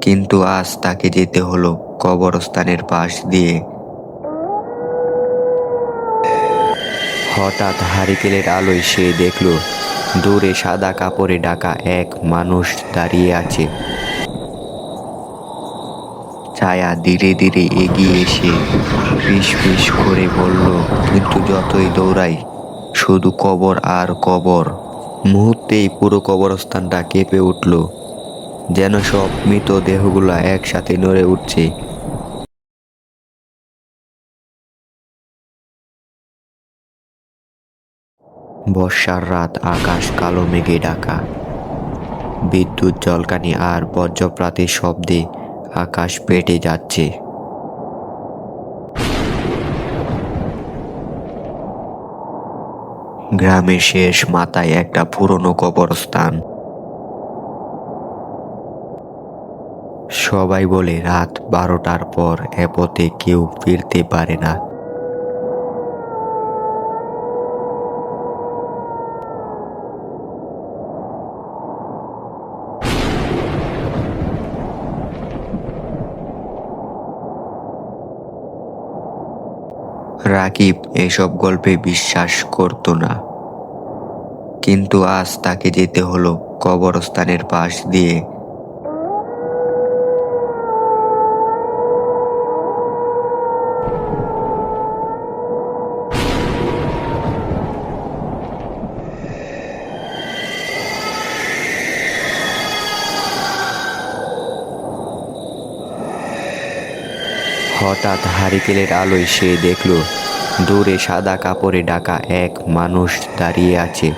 কিন্তু আজ তাকে যেতে হলো কবরস্থানের পাশ দিয়ে। হঠাৎ হারিকেলের আলোয় সে দেখল দূরে সাদা কাপড়ে ঢাকা এক মানুষ দাঁড়িয়ে আছে। ছায়া ধীরে ধীরে এগিয়ে এসে ফিস ফিস করে বলল, কিন্তু যতই দৌড়াই শুধু কবর আর কবর। মুহূর্তেই পুরো কবরস্থানটা কেঁপে উঠল, যেন সব মৃতদেহগুলো একসাথে নড়ে উঠছে। বর্ষার রাত, আকাশ কালো মেঘে ঢাকা। বিদ্যুৎ ঝলকানি আর বজ্রপাতের শব্দে আকাশ ফেটে যাচ্ছে। গ্রামের শেষ মাথায় একটা পুরনো কবরস্থান। সবাই বলে রাত 12টার পর এ পথে কেউ ফিরতে পারে না। রাকিব এসব গল্পে বিশ্বাস করত না, কিন্তু আজ তাকে যেতে হলো কবরস্থানের পাশ দিয়ে। হঠাৎ হারিকেলের আলোয় সে দেখল দূরে সাদা কাপড়ে ঢাকা এক মানুষ দাঁড়িয়ে আছে।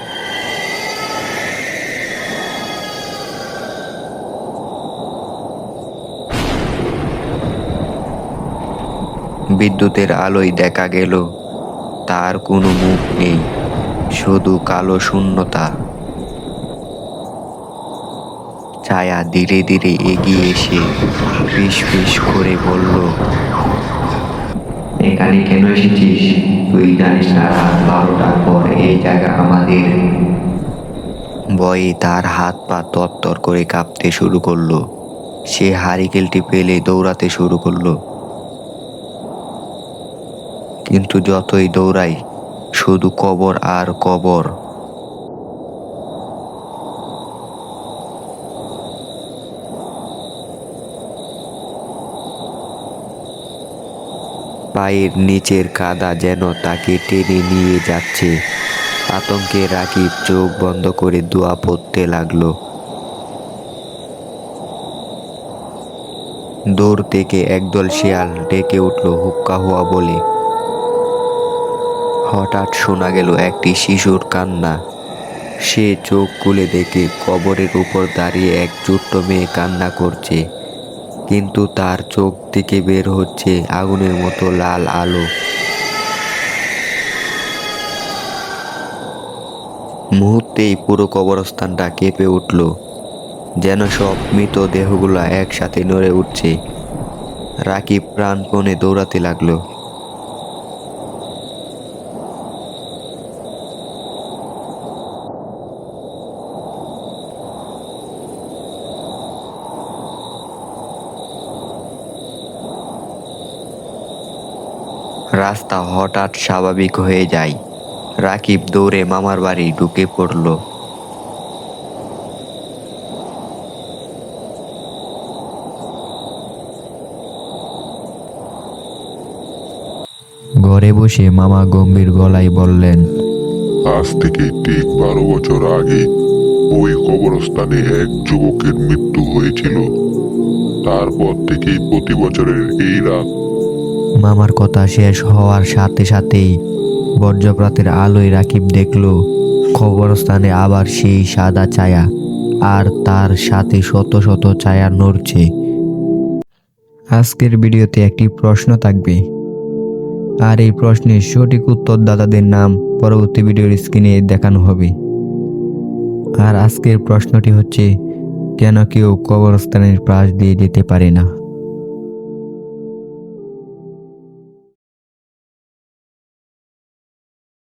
বিদ্যুতের আলোয় দেখা গেল তার কোনো মুখ নেই, শুধু কালো শূন্যতা। ছায়া ধীরে ধীরে এগিয়ে এসে ফিস ফিস করে বলল, এখানে কেন এসেছিস? তুই জানিস না রাত 12টার পর এই জায়গা আমাদের। ভয়ে তার হাত পা তরতর করে কাঁপতে শুরু করলো। সে হারিকেলটি পেলে দৌড়াতে শুরু করলো, কিন্তু যতই দৌড়াই শুধু কবর আর কবর। পায়ের নিচের কাদা যেন তাকে টেনে নিয়ে যাচ্ছে। আতঙ্কে রাকিব চোখ বন্ধ করে দোয়া পড়তে লাগলো। দূর থেকে একদল শিয়াল ডেকে উঠল হুক্কা হুয়া বলে। হঠাৎ শোনা গেল একটি শিশুর কান্না। সে চোখ খুলে দেখে কবরের উপর দাঁড়িয়ে এক ছোট্ট মেয়ে কান্না করছে, কিন্তু তার চোখ থেকে বের হচ্ছে আগুনের মতো লাল আলো। মুহূর্তেই পুরো কবরস্থানটা কেঁপে উঠল, যেন সব মৃতদেহগুলো একসাথে নড়ে উঠছে। রাকিব প্রাণপণে দৌড়াতে লাগলো। রাস্তা হঠাৎ স্বাভাবিক হয়ে যায়। রাকিব দৌড়ে মামার বাড়ি ঢুকে পড়ল। ঘরে বসে মামা গম্ভীর গলায় বললেন, আজ থেকে ঠিক 12 বছর আগে ওই কবরস্থানে এক যুবকের মৃত্যু হয়েছিল। তারপর থেকেই প্রতি বছরের এই রাত। মামার কথা শেষ হওয়ার সাথে সাথেই বজ্রপাতের আলোয় রাকিব দেখল কবরস্থানে আবার সেই সাদা ছায়া, আর তার সাথে শত শত ছায়া নড়ছে। আজকের ভিডিওতে একটি প্রশ্ন থাকবে, আর এই প্রশ্নের সঠিক উত্তরদাতাদের নাম পরবর্তী ভিডিওর স্ক্রিনে দেখানো হবে। আর আজকের প্রশ্নটি হচ্ছে, কেন কেউ কবরস্থানের পাশ দিয়ে যেতে পারে না?